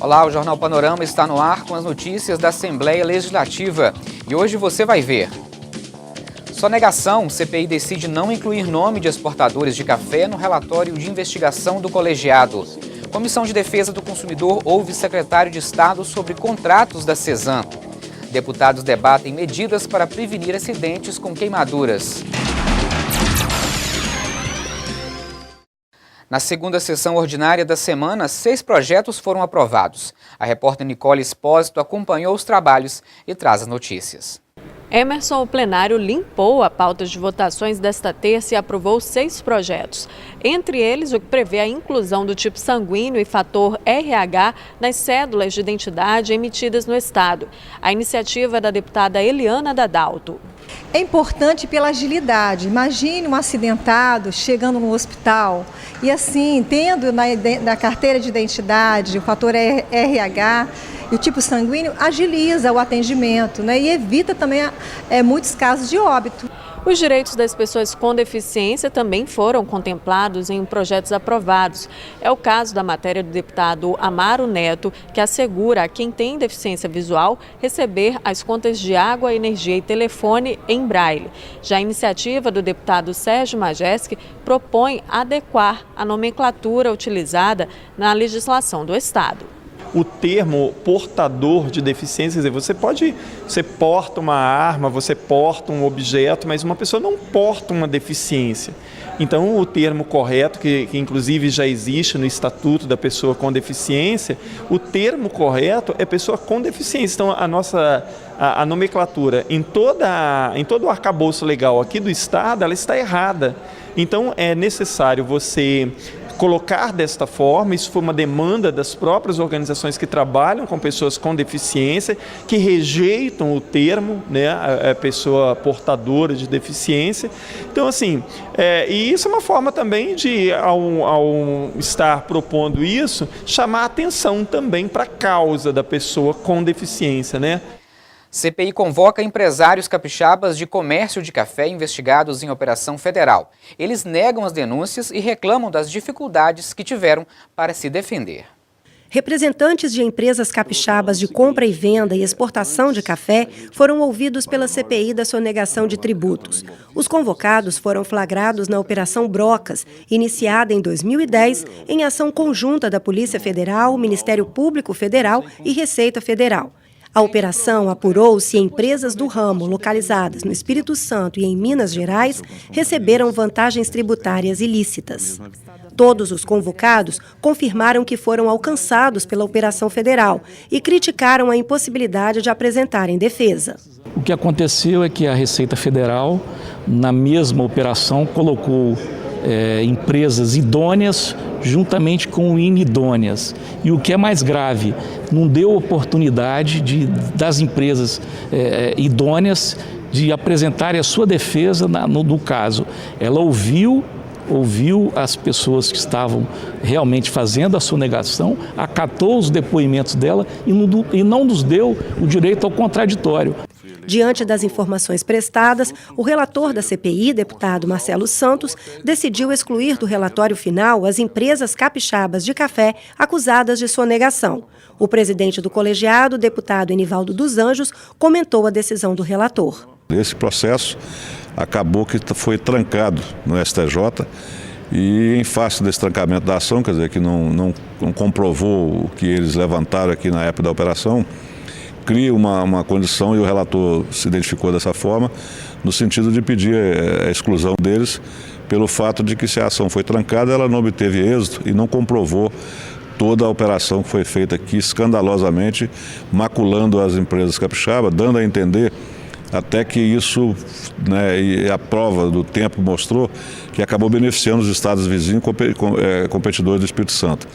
Olá, o Jornal Panorama está no ar com as notícias da Assembleia Legislativa. E hoje você vai ver. Sonegação, CPI decide não incluir nome de exportadores de café no relatório de investigação do colegiado. Comissão de Defesa do Consumidor ouve secretário de Estado sobre contratos da Cesan. Deputados debatem medidas para prevenir acidentes com queimaduras. Na segunda sessão ordinária da semana, 6 projetos foram aprovados. A repórter Nicole Espósito acompanhou os trabalhos e traz as notícias. Emerson, o plenário limpou a pauta de votações desta terça e aprovou 6 projetos. Entre eles, o que prevê a inclusão do tipo sanguíneo e fator RH nas cédulas de identidade emitidas no Estado. A iniciativa é da deputada Eliana Dadalto. É importante pela agilidade. Imagine um acidentado chegando no hospital e assim, tendo na carteira de identidade o fator RH e o tipo sanguíneo, agiliza o atendimento, né? E evita também muitos casos de óbito. Os direitos das pessoas com deficiência também foram contemplados em projetos aprovados. É o caso da matéria do deputado Amaro Neto, que assegura a quem tem deficiência visual receber as contas de água, energia e telefone em braille. Já a iniciativa do deputado Sérgio Majeski propõe adequar a nomenclatura utilizada na legislação do Estado. O termo portador de deficiência, quer dizer, você porta uma arma, você porta um objeto, mas uma pessoa não porta uma deficiência. Então, o termo correto, que inclusive já existe no Estatuto da Pessoa com Deficiência, o termo correto é pessoa com deficiência. Então, a nomenclatura em todo o arcabouço legal aqui do Estado, ela está errada. Então, é necessário você colocar desta forma. Isso foi uma demanda das próprias organizações que trabalham com pessoas com deficiência, que rejeitam o termo, né, a pessoa portadora de deficiência. Então, assim, e isso é uma forma também de, ao estar propondo isso, chamar a atenção também para a causa da pessoa com deficiência, né? CPI convoca empresários capixabas de comércio de café investigados em operação federal. Eles negam as denúncias e reclamam das dificuldades que tiveram para se defender. Representantes de empresas capixabas de compra e venda e exportação de café foram ouvidos pela CPI da sonegação de tributos. Os convocados foram flagrados na Operação Brocas, iniciada em 2010 em ação conjunta da Polícia Federal, Ministério Público Federal e Receita Federal. A operação apurou se empresas do ramo localizadas no Espírito Santo e em Minas Gerais receberam vantagens tributárias ilícitas. Todos os convocados confirmaram que foram alcançados pela Operação Federal e criticaram a impossibilidade de apresentarem defesa. O que aconteceu é que a Receita Federal, na mesma operação, colocou empresas idôneas juntamente com inidôneas. E o que é mais grave, não deu oportunidade das empresas idôneas de apresentarem a sua defesa no caso. Ela ouviu as pessoas que estavam realmente fazendo a sonegação, acatou os depoimentos dela e não nos deu o direito ao contraditório. Diante das informações prestadas, o relator da CPI, deputado Marcelo Santos, decidiu excluir do relatório final as empresas capixabas de café acusadas de sonegação. O presidente do colegiado, deputado Enivaldo dos Anjos, comentou a decisão do relator. Esse processo acabou que foi trancado no STJ e, em face desse trancamento da ação, quer dizer, que não comprovou o que eles levantaram aqui na época da operação, cria uma condição, e o relator se identificou dessa forma, no sentido de pedir a exclusão deles pelo fato de que, se a ação foi trancada, ela não obteve êxito e não comprovou toda a operação que foi feita aqui, escandalosamente, maculando as empresas capixabas, dando a entender até que isso, né, e a prova do tempo mostrou que acabou beneficiando os estados vizinhos competidores do Espírito Santo.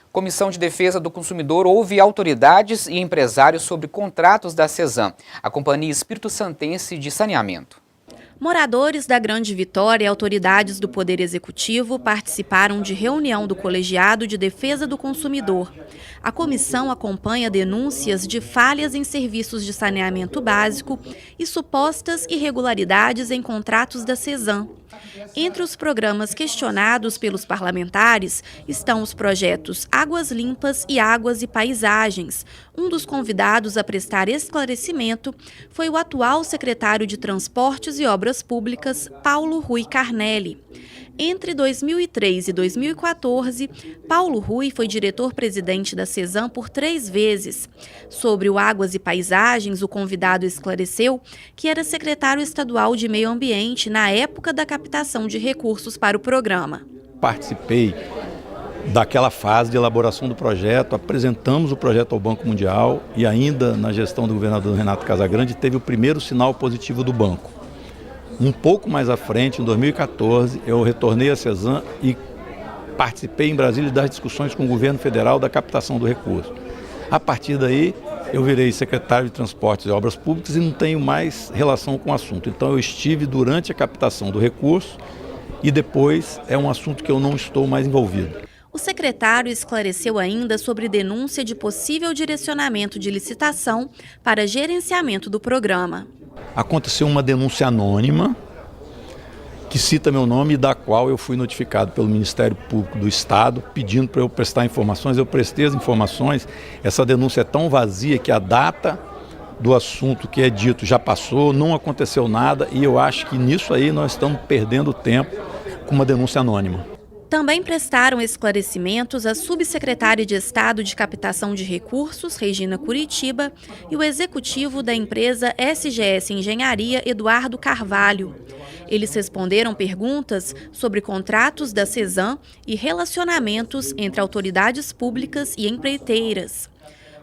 Comissão de Defesa do Consumidor ouve autoridades e empresários sobre contratos da Cesan, a Companhia Espírito Santense de Saneamento. Moradores da Grande Vitória e autoridades do Poder Executivo participaram de reunião do Colegiado de Defesa do Consumidor. A comissão acompanha denúncias de falhas em serviços de saneamento básico e supostas irregularidades em contratos da Cesan. Entre os programas questionados pelos parlamentares estão os projetos Águas Limpas e Águas e Paisagens. Um dos convidados a prestar esclarecimento foi o atual secretário de Transportes e Obras Públicas, Paulo Rui Carnelli. Entre 2003 e 2014, Paulo Rui foi diretor-presidente da Cesan por 3 vezes. Sobre o Águas e Paisagens, o convidado esclareceu que era secretário estadual de Meio Ambiente na época da captação de recursos para o programa. Participei daquela fase de elaboração do projeto, apresentamos o projeto ao Banco Mundial e ainda na gestão do governador Renato Casagrande teve o primeiro sinal positivo do banco. Um pouco mais à frente, em 2014, eu retornei à Cesan e participei em Brasília das discussões com o governo federal da captação do recurso. A partir daí, eu virei secretário de Transportes e Obras Públicas e não tenho mais relação com o assunto. Então, eu estive durante a captação do recurso e depois é um assunto que eu não estou mais envolvido. O secretário esclareceu ainda sobre denúncia de possível direcionamento de licitação para gerenciamento do programa. Aconteceu uma denúncia anônima que cita meu nome e da qual eu fui notificado pelo Ministério Público do Estado pedindo para eu prestar informações. Eu prestei as informações. Essa denúncia é tão vazia que a data do assunto que é dito já passou, não aconteceu nada e eu acho que nisso aí nós estamos perdendo tempo com uma denúncia anônima. Também prestaram esclarecimentos a subsecretária de Estado de Captação de Recursos, Regina Curitiba, e o executivo da empresa SGS Engenharia, Eduardo Carvalho. Eles responderam perguntas sobre contratos da Cesan e relacionamentos entre autoridades públicas e empreiteiras.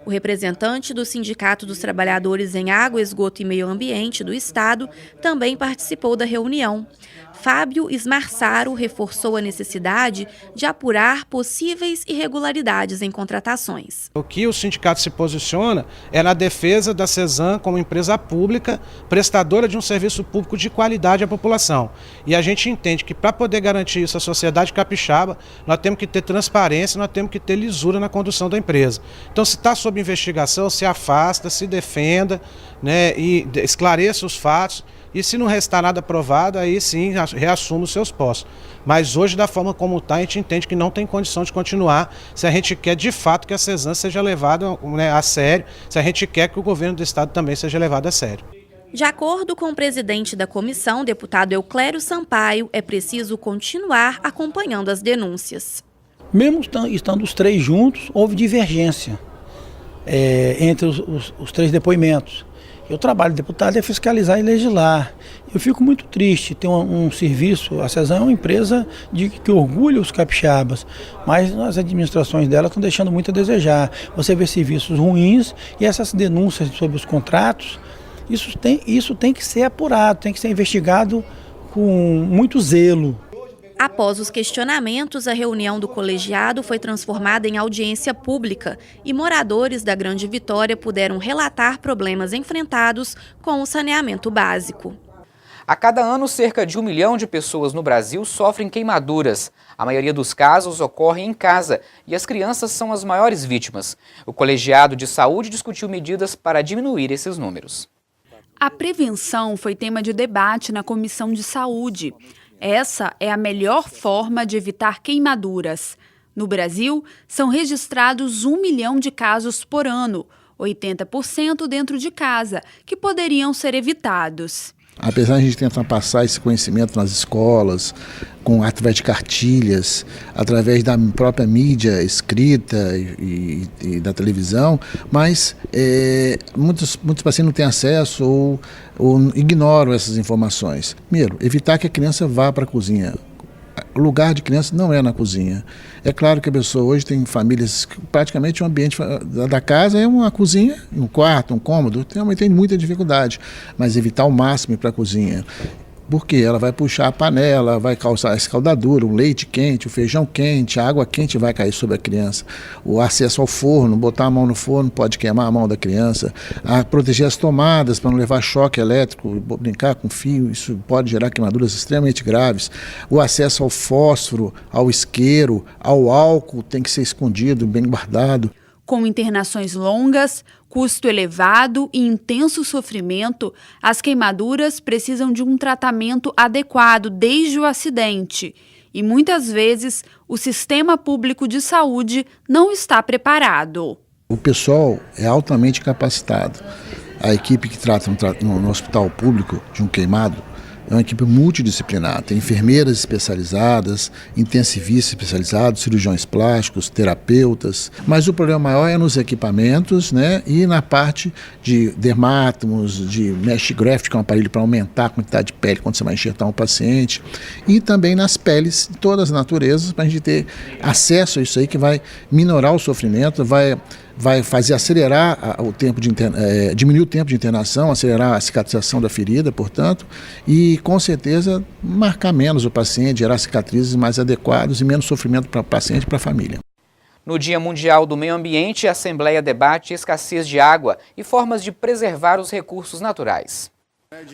O representante do Sindicato dos Trabalhadores em Água, Esgoto e Meio Ambiente do Estado também participou da reunião. Fábio Ismarsaro reforçou a necessidade de apurar possíveis irregularidades em contratações. O que o sindicato se posiciona é na defesa da Cesan como empresa pública, prestadora de um serviço público de qualidade à população. E a gente entende que para poder garantir isso à sociedade capixaba, nós temos que ter transparência, nós temos que ter lisura na condução da empresa. Então, se está sob investigação, se afasta, se defenda, né, e esclareça os fatos. E se não restar nada provado, aí sim reassuma os seus postos. Mas hoje, da forma como está, a gente entende que não tem condição de continuar se a gente quer de fato que a Cesan seja levada, né, a sério, se a gente quer que o governo do estado também seja levado a sério. De acordo com o presidente da comissão, deputado Euclério Sampaio, é preciso continuar acompanhando as denúncias. Mesmo estando os 3 juntos, houve divergência entre os 3 depoimentos. O trabalho do deputado é fiscalizar e legislar. Eu fico muito triste ter um serviço, a Cesan é uma empresa que orgulha os capixabas, mas as administrações dela estão deixando muito a desejar. Você vê serviços ruins e essas denúncias sobre os contratos, isso tem que ser apurado, tem que ser investigado com muito zelo. Após os questionamentos, a reunião do colegiado foi transformada em audiência pública e moradores da Grande Vitória puderam relatar problemas enfrentados com o saneamento básico. A cada ano, cerca de 1 milhão de pessoas no Brasil sofrem queimaduras. A maioria dos casos ocorre em casa e as crianças são as maiores vítimas. O colegiado de saúde discutiu medidas para diminuir esses números. A prevenção foi tema de debate na Comissão de Saúde. Essa é a melhor forma de evitar queimaduras. No Brasil, são registrados 1 milhão de casos por ano, 80% dentro de casa, que poderiam ser evitados. Apesar de a gente tentar passar esse conhecimento nas escolas, através de cartilhas, através da própria mídia escrita e da televisão, mas muitos pacientes não têm acesso ou ignoram essas informações. Primeiro, evitar que a criança vá para a cozinha. O lugar de criança não é na cozinha. É claro que a pessoa hoje tem famílias, praticamente o ambiente da casa é uma cozinha, um quarto, um cômodo, tem muita dificuldade, mas evitar ao máximo ir para a cozinha. Porque ela vai puxar a panela, vai causar a escaldadura, o leite quente, o feijão quente, a água quente vai cair sobre a criança. O acesso ao forno, botar a mão no forno pode queimar a mão da criança. Proteger as tomadas para não levar choque elétrico, brincar com fio, isso pode gerar queimaduras extremamente graves. O acesso ao fósforo, ao isqueiro, ao álcool tem que ser escondido, bem guardado. Com internações longas, custo elevado e intenso sofrimento, as queimaduras precisam de um tratamento adequado desde o acidente. E muitas vezes o sistema público de saúde não está preparado. O pessoal é altamente capacitado. A equipe que trata no hospital público de um queimado é uma equipe multidisciplinar. Tem enfermeiras especializadas, intensivistas especializados, cirurgiões plásticos, terapeutas. Mas o problema maior é nos equipamentos, né, e na parte de dermátomos, de mesh graft, que é um aparelho para aumentar a quantidade de pele quando você vai enxertar um paciente. E também nas peles de todas as naturezas, para a gente ter acesso a isso aí que vai minorar o sofrimento, vai fazer acelerar o tempo diminuir o tempo de internação, acelerar a cicatrização da ferida, portanto, e com certeza marcar menos o paciente, gerar cicatrizes mais adequadas e menos sofrimento para o paciente e para a família. No Dia Mundial do Meio Ambiente, a Assembleia debate escassez de água e formas de preservar os recursos naturais.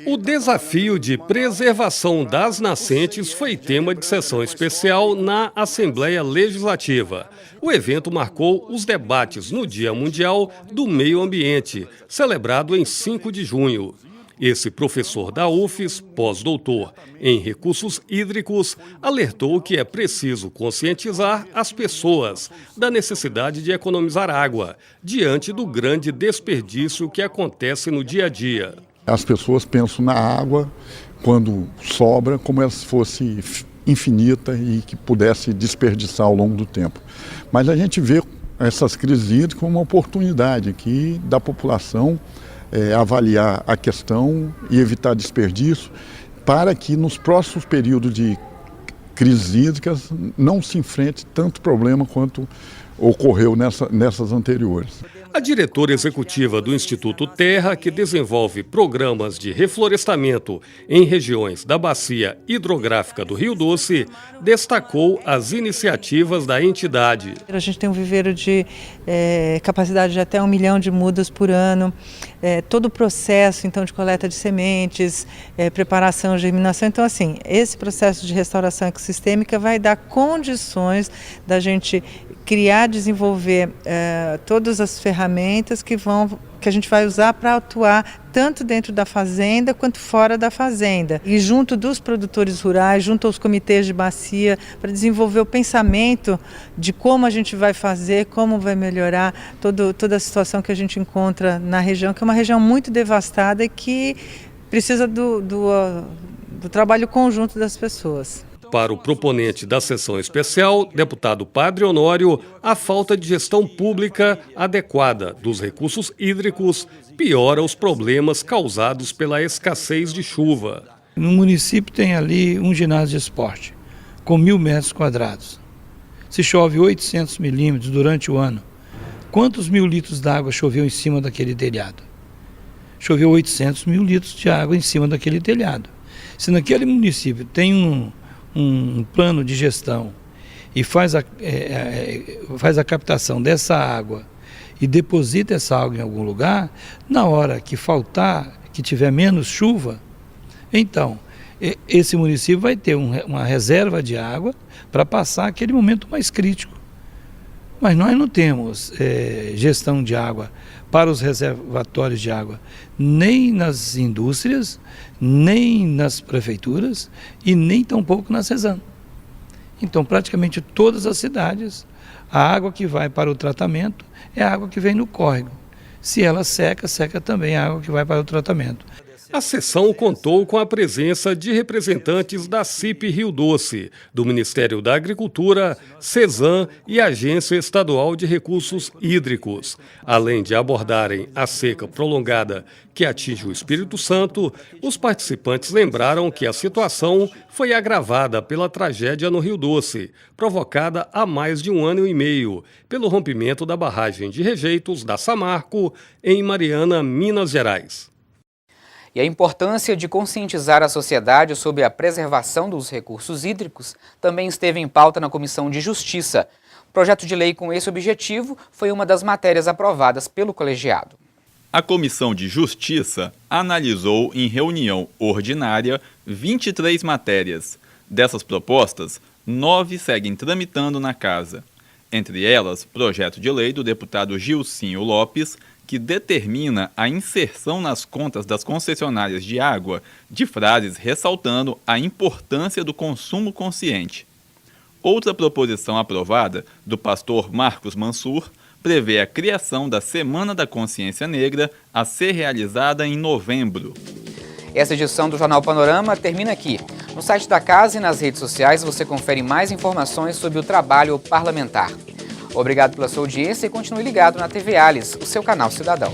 O desafio de preservação das nascentes foi tema de sessão especial na Assembleia Legislativa. O evento marcou os debates no Dia Mundial do Meio Ambiente, celebrado em 5 de junho. Esse professor da UFES, pós-doutor em recursos hídricos, alertou que é preciso conscientizar as pessoas da necessidade de economizar água, diante do grande desperdício que acontece no dia a dia. As pessoas pensam na água, quando sobra, como se fosse infinita e que pudesse desperdiçar ao longo do tempo. Mas a gente vê essas crises hídricas como uma oportunidade aqui da população avaliar a questão e evitar desperdício, para que nos próximos períodos de crises hídricas não se enfrente tanto problema quanto ocorreu nessas anteriores. A diretora executiva do Instituto Terra, que desenvolve programas de reflorestamento em regiões da bacia hidrográfica do Rio Doce, destacou as iniciativas da entidade. A gente tem um viveiro de capacidade de até 1 milhão de mudas por ano, todo o processo então de coleta de sementes, preparação, germinação. Então, assim, esse processo de restauração ecossistêmica vai dar condições da gente criar, desenvolver todas as ferramentas que a gente vai usar para atuar tanto dentro da fazenda quanto fora da fazenda. E junto dos produtores rurais, junto aos comitês de bacia, para desenvolver o pensamento de como a gente vai fazer, como vai melhorar toda a situação que a gente encontra na região, que é uma região muito devastada e que precisa do trabalho conjunto das pessoas. Para o proponente da sessão especial, deputado Padre Honório, a falta de gestão pública adequada dos recursos hídricos piora os problemas causados pela escassez de chuva. No município tem ali um ginásio de esporte, com 1.000 metros quadrados. Se chove 800 milímetros durante o ano, quantos 1.000 litros d'água choveu em cima daquele telhado? Choveu 800 mil litros de água em cima daquele telhado. Se naquele município tem um plano de gestão e faz a captação dessa água e deposita essa água em algum lugar, na hora que faltar, que tiver menos chuva, então esse município vai ter uma reserva de água para passar aquele momento mais crítico. Mas nós não temos gestão de água para os reservatórios de água, nem nas indústrias, nem nas prefeituras e nem tampouco na CESAM. Então, praticamente todas as cidades, a água que vai para o tratamento é a água que vem no córrego. Se ela seca, seca também a água que vai para o tratamento. A sessão contou com a presença de representantes da CIP Rio Doce, do Ministério da Agricultura, CESAM e Agência Estadual de Recursos Hídricos. Além de abordarem a seca prolongada que atinge o Espírito Santo, os participantes lembraram que a situação foi agravada pela tragédia no Rio Doce, provocada há mais de 1 ano e meio, pelo rompimento da barragem de rejeitos da Samarco, em Mariana, Minas Gerais. E a importância de conscientizar a sociedade sobre a preservação dos recursos hídricos também esteve em pauta na Comissão de Justiça. O projeto de lei com esse objetivo foi uma das matérias aprovadas pelo colegiado. A Comissão de Justiça analisou em reunião ordinária 23 matérias. Dessas propostas, 9 seguem tramitando na Casa. Entre elas, projeto de lei do deputado Gilcinho Lopes, que determina a inserção nas contas das concessionárias de água de frases ressaltando a importância do consumo consciente. Outra proposição aprovada, do pastor Marcos Mansur, prevê a criação da Semana da Consciência Negra a ser realizada em novembro. Essa edição do Jornal Panorama termina aqui. No site da casa e nas redes sociais você confere mais informações sobre o trabalho parlamentar. Obrigado pela sua audiência e continue ligado na TV Alice, o seu canal cidadão.